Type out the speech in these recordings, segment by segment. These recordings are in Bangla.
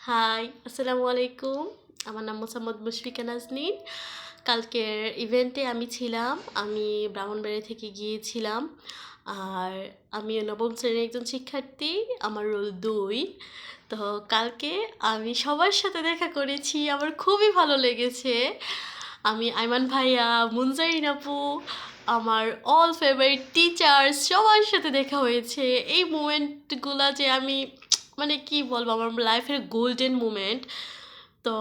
হাই, আসসালামু আলাইকুম। আমার নাম মোসাম্মদ মুশফিকা নাজনীন। কালকের ইভেন্টে আমি ছিলাম। আমি ব্রাহ্মণবাড়িয়া থেকে গিয়েছিলাম। আর আমি নবম শ্রেণীর একজন শিক্ষার্থী। আমার রোল ২। তো কালকে আমি সবার সাথে দেখা করেছি। আমার খুবই ভালো লেগেছে। আমি আইমান ভাইয়া, মুনজারিন আপু, আমার অল ফেভারিট টিচার্স সবার সাথে দেখা হয়েছে। এই মোমেন্টগুলা যে আমি মানে কি বলবো, আমার লাইফের গোল্ডেন মোমেন্ট। তো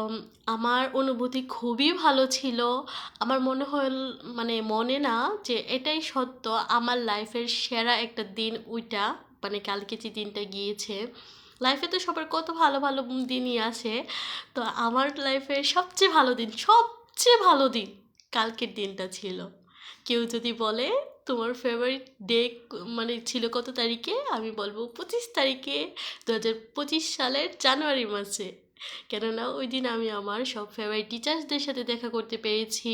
আমার অনুভূতি খুবই ভালো ছিল। আমার মনে হল মানে মনে না যে এটাই সত্য, আমার লাইফের সেরা একটা দিন ওইটা, মানে কালকে যে দিনটা গিয়েছে। লাইফে তো সবার কত ভালো ভালো দিনই আছে, তো আমার লাইফের সবচেয়ে ভালো দিন কালকের দিনটা ছিল। কেউ যদি বলে তোমার ফেভারিট ডে মানে ছিল কত তারিখে, আমি বলবো 25 তারিখে, 2025 সালের জানুয়ারি মাসে। কেননা ওই দিন আমি আমার সব ফেভারিট টিচার্সদের সাথে দেখা করতে পেরেছি।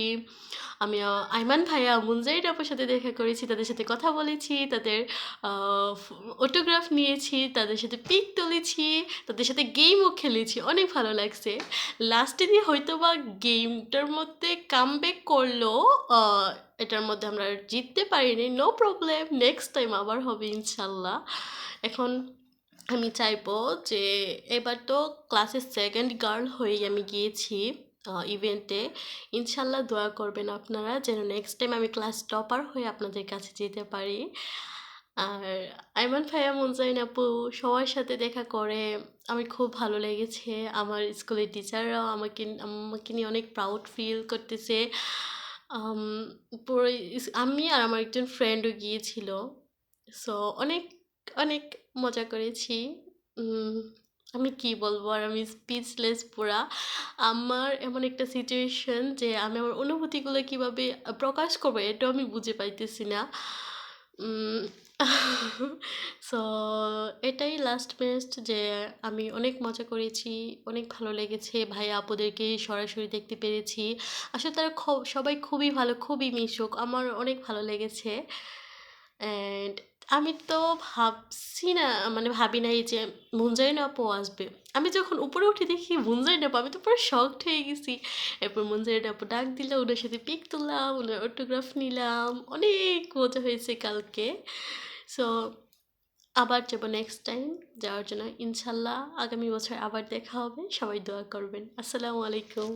আমি আইমান ভাইয়া, মুনজারিন আপুর সাথে দেখা করেছি, তাদের সাথে কথা বলেছি, তাদের অটোগ্রাফ নিয়েছি, তাদের সাথে পিক তুলেছি, তাদের সাথে গেমও খেলেছি। অনেক ভালো লাগছে। লাস্টে দিয়ে হয়তো বা গেমটার মধ্যে কামব্যাক করলো, এটার মধ্যে আমরা জিততে পারিনি। নো প্রবলেম, নেক্সট টাইম আবার হবে ইনশাল্লাহ। এখন আমি চাইবো যে এবার তো ক্লাসের সেকেন্ড গার্ল হয়েই আমি গিয়েছি ইভেন্টে। ইনশাল্লাহ দোয়া করবেন আপনারা যেন নেক্সট টাইম আমি ক্লাস টপার হয়ে আপনাদের কাছে যেতে পারি। আর আইমান ভাইয়া, মুনজারিন আপু সবার সাথে দেখা করে আমার খুব ভালো লেগেছে। আমার স্কুলের টিচাররাও আমাকে আমাকে নিয়ে অনেক প্রাউড ফিল করতেছে। আম, পুরো আমি আর আমার একজন ফ্রেন্ডও গিয়েছিল। সো অনেক অনেক মজা করেছি। উম, আমি কি বলবো, আর আমি স্পিচলেস পুরা। আমার এমন একটা সিচুয়েশন যে আমি আমার অনুভূতিগুলো কিভাবে প্রকাশ করবো এটাও আমি বুঝে পাইতেছি না। সো এটাই লাস্ট বেস্ট যে আমি অনেক মজা করেছি, অনেক ভালো লেগেছে। ভাই আপুদেরকে সরাসরি দেখতে পেরেছি। আসলে তারা সবাই খুবই ভালো, খুবই মিশুক। আমার অনেক ভালো লেগেছে। অ্যান্ড আমি তো ভাবছি না, মানে ভাবি নাই যে মুনজারিন আপু আসবে। আমি যখন উপরে উঠে দেখি মুনজারিন আপু, আমি তো পুরো শকড হয়ে গেছি। এরপর মুনজারিন আপু ডাক দিল, ওনার সাথে পিক তুললাম, ওনার অটোগ্রাফ নিলাম। অনেক মজা হয়েছে কালকে। সো আবার যাবো নেক্সট টাইম যাওয়ার জন্য ইনশাল্লাহ। আগামী বছর আবার দেখা হবে। সবাই দোয়া করবেন। আসসালামু আলাইকুম।